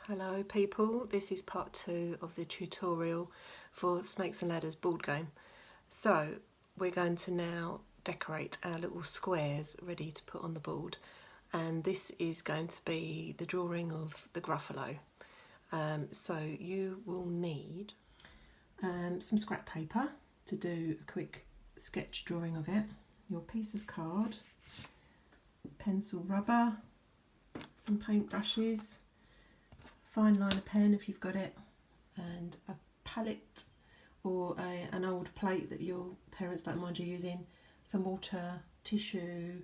Hello people, this is part 2 of the tutorial for Snakes and Ladders board game. So we're going to now decorate our little squares ready to put on the board, and this is going to be the drawing of the Gruffalo. So you will need some scrap paper to do a quick sketch drawing of it, your piece of card, pencil rubber, some paint brushes, fine liner pen if you've got it, and a palette or an old plate that your parents don't mind you using, some water, tissue,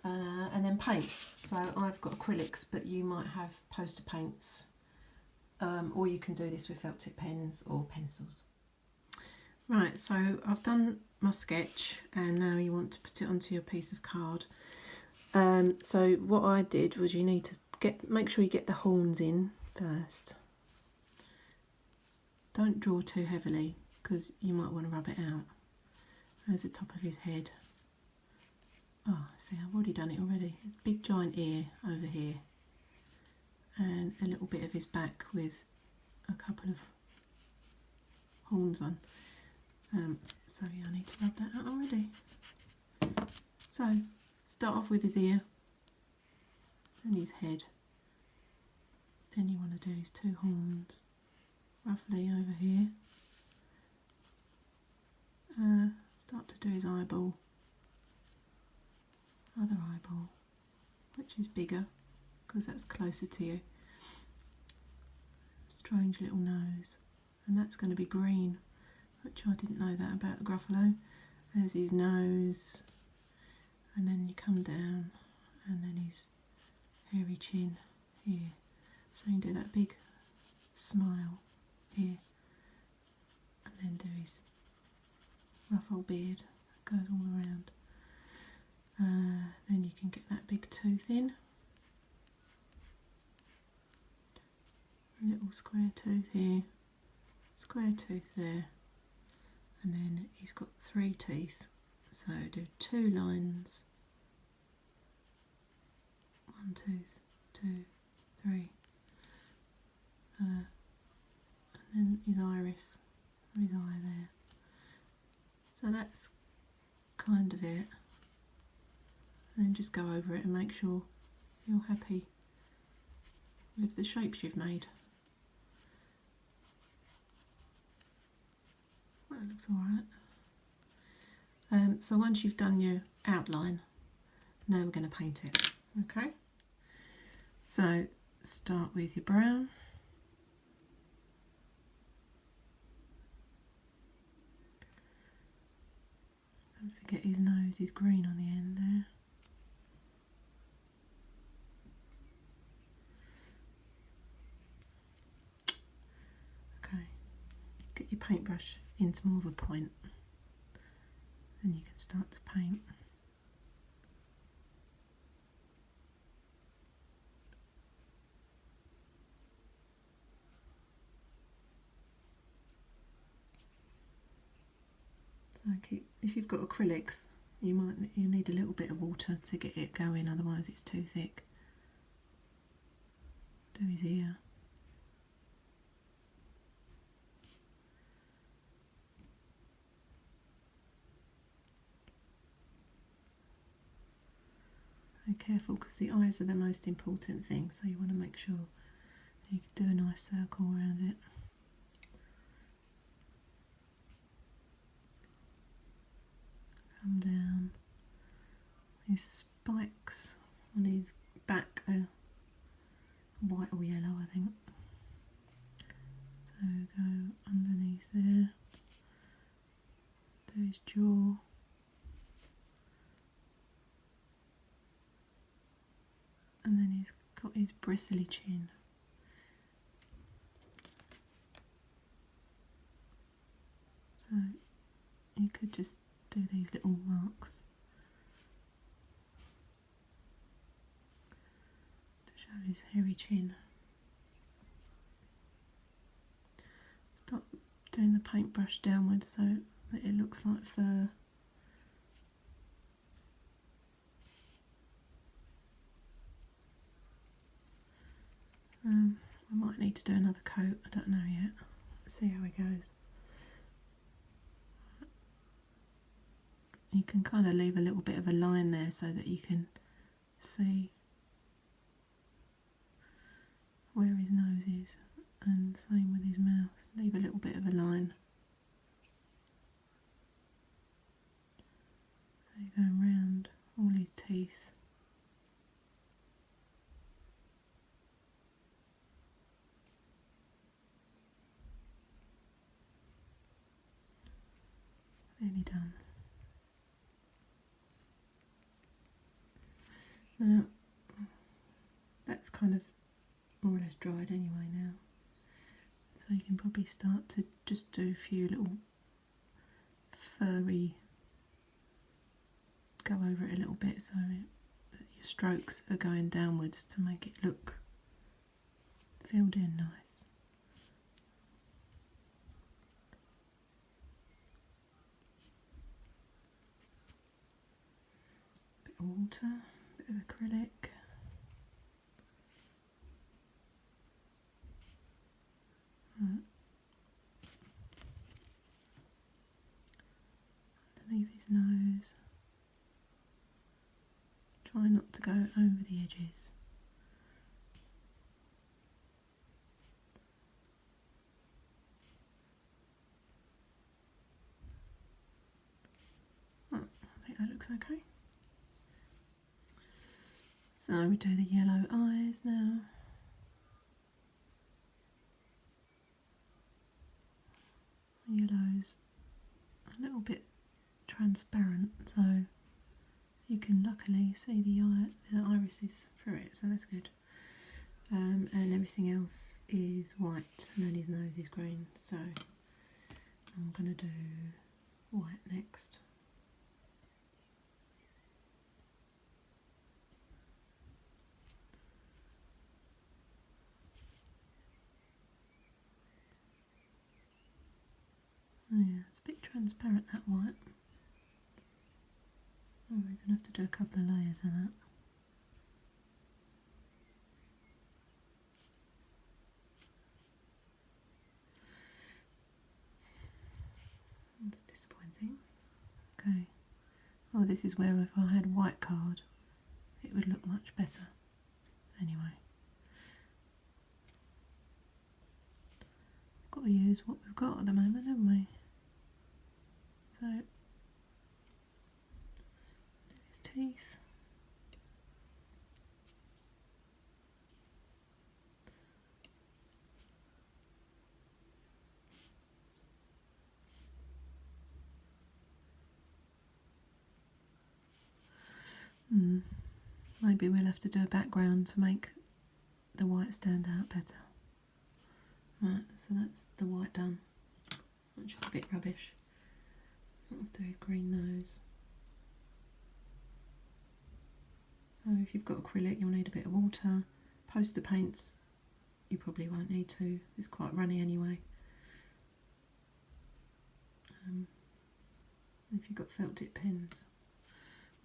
and then paints. So I've got acrylics, but you might have poster paints, or you can do this with felt tip pens or pencils. Right, so I've done my sketch and now you want to put it onto your piece of card. So what I did was you need to make sure you get the horns in first. Don't draw too heavily because you might want to rub it out. There's the top of his head. Oh, see, I've already done it already. Big giant ear over here, and a little bit of his back with a couple of horns on. So yeah, I need to rub that out already. So start off with his ear and his head. Then you want to do his two horns, roughly over here. Start to do his eyeball, other eyeball, which is bigger because that's closer to you. Strange little nose, and that's going to be green, which I didn't know that about the Gruffalo. There's his nose, and then you come down, and then his hairy chin here. So you can do that big smile here, and then do his ruffled beard that goes all around. Then you can get that big tooth in, a little square tooth here, square tooth there, and then he's got 3 teeth. So do 2 lines, 1 tooth, 2, 3. And then his iris, his eye there. So that's kind of it. And then just go over it and make sure you're happy with the shapes you've made. That looks alright. So once you've done your outline, now we're going to paint it. Okay? So start with your brown. Don't forget his nose is green on the end there. Okay, get your paintbrush into more of a point, then you can start to paint. So if you've got acrylics, you need a little bit of water to get it going, otherwise it's too thick. Do his ear. Be careful because the eyes are the most important thing, so you want to make sure you do a nice circle around it. Come down. His spikes on his back are white or yellow, I think. So go underneath there, do his jaw, and then he's got his bristly chin. So you could just do these little marks to show his hairy chin. Start doing the paintbrush downwards so that it looks like fur. I Might need to do another coat, I don't know yet. Let's see how it goes. You can kind of leave a little bit of a line there so that you can see where his nose is, and same with his mouth. Leave a little bit of a line. So you're going round all his teeth. Nearly done. Now, that's kind of more or less dried anyway now. So you can probably start to just do a few little furry, go over it a little bit so that your strokes are going downwards to make it look filled in nice. Bit of water, bit of acrylic. Right. Underneath his nose. Try not to go over the edges. Oh, I think that looks okay. So we do the yellow eyes now. The yellow's a little bit transparent, so you can luckily see the irises through it, so that's good. And everything else is white, and then his nose is green, so I'm going to do white next. Oh yeah, it's a bit transparent, that white. Oh, we're going to have to do a couple of layers of that. That's disappointing. Okay. Oh, this is where if I had white card, it would look much better. Anyway. We've got to use what we've got at the moment, haven't we? So, his teeth. Maybe we'll have to do a background to make the white stand out better. Right, so that's the white done, which is a bit rubbish. Let's do his green nose. So if you've got acrylic, you'll need a bit of water. Poster paints, you probably won't need to. It's quite runny anyway. If you've got felt tip pens,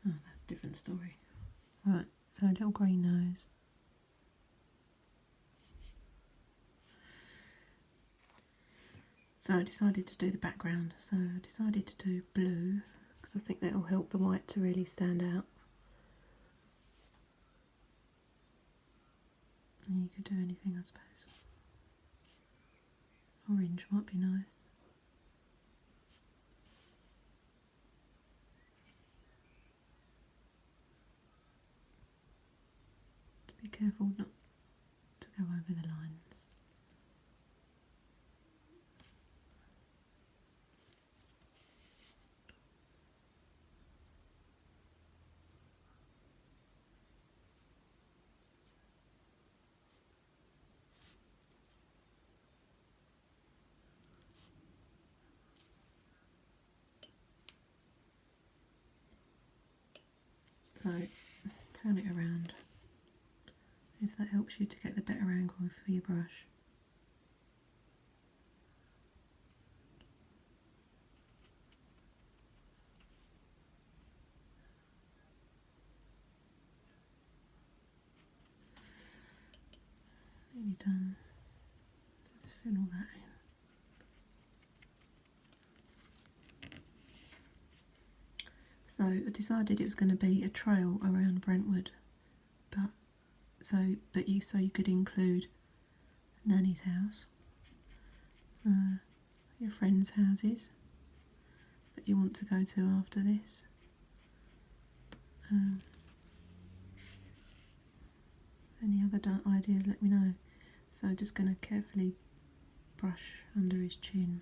oh, that's a different story. Right, so a little green nose. So I decided to do the background, so I decided to do blue because I think that will help the white to really stand out. And you could do anything, I suppose. Orange might be nice. Be careful not to go over the lines. So turn it around, if that helps you to get the better angle for your brush. Nearly done. Getting all that in. So I decided it was going to be a trail around Brentwood, but you could include Nanny's house, your friends' houses that you want to go to after this. Any other ideas, let me know. So I'm just going to carefully brush under his chin.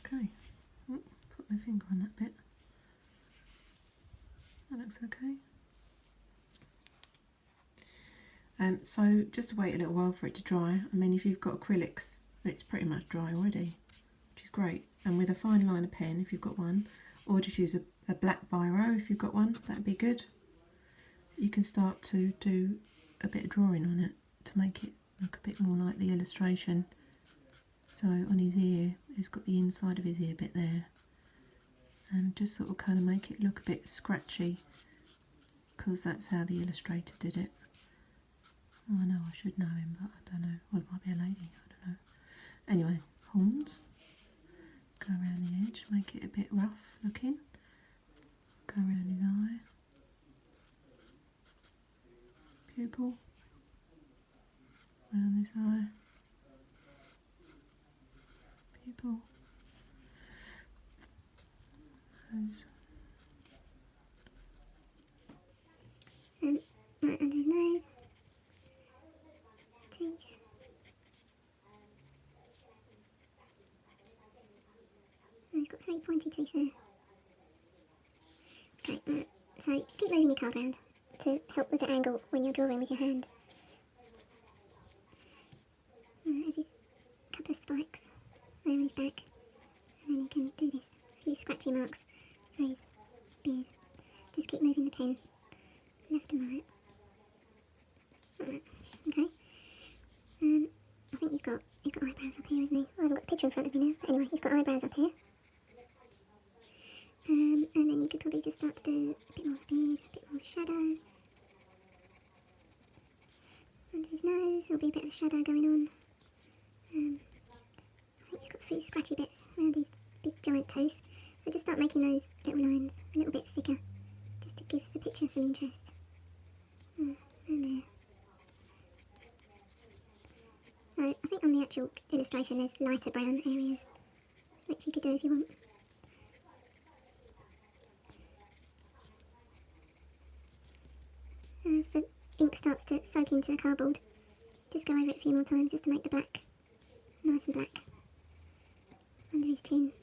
Okay, put my finger on that bit. That looks okay. So just wait a little while for it to dry. I mean, if you've got acrylics, it's pretty much dry already, which is great. And with a fine liner pen, if you've got one, or just use a black biro if you've got one, that'd be good. You can start to do a bit of drawing on it to make it look a bit more like the illustration. So on his ear, he's got the inside of his ear bit there, and just sort of kind of make it look a bit scratchy, because that's how the illustrator did it. Oh, I know I should know him, but I don't know. Well, it might be a lady, I don't know. Anyway, horns. Go around the edge, make it a bit rough looking. Go around his eye. Pupil. Around this eye. Pupil. Nose. Right under his nose. Teeth. And he's got 3 pointy teeth there. Okay, so keep moving your card around to help with the angle when you're drawing with your hand. There's his couple of spikes there on his back, and then you can do this, a few scratchy marks for his beard. Just keep moving the pen left and right. Okay. I think he's got eyebrows up here, isn't he? I haven't got the picture in front of me now. But anyway, he's got eyebrows up here. And then you could probably just start to do a bit more of a beard, a bit more of a shadow. Under his nose, there'll be a bit of a shadow going on. I think he's got a few scratchy bits around his big giant tooth. So just start making those little lines a little bit thicker, just to give the picture some interest. And there. So I think on the actual illustration there's lighter brown areas, which you could do if you want. As the ink starts to soak into the cardboard, just go over it a few more times just to make the black nice and black under his chin.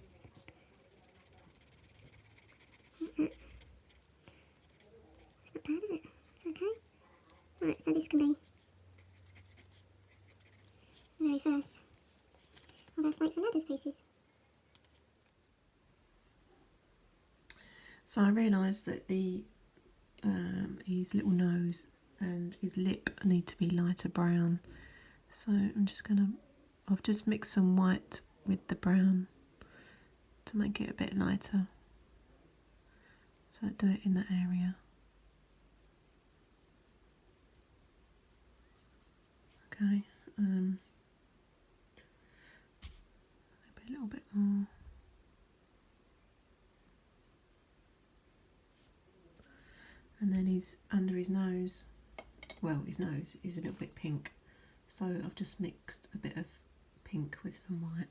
Like that. It's not bad, is it? It's okay. Right, so this can be the very first of our snakes and ladders pieces. So I realised that his little nose and his lip need to be lighter brown, so I've just mixed some white with the brown to make it a bit lighter, so do it in that area. Okay, maybe a little bit more. And then he's under his nose, well, his nose is a little bit pink, so I've just mixed a bit of pink with some white.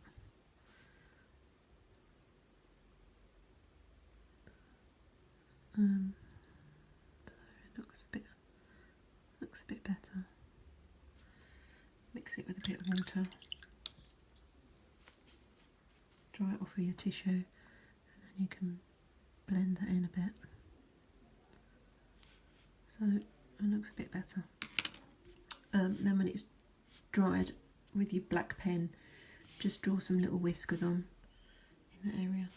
So it looks a bit better. Mix it with a bit of water. Dry it off with your tissue, and then you can blend that in a bit. So it looks a bit better. Then when it's dried with your black pen, just draw some little whiskers on in that area.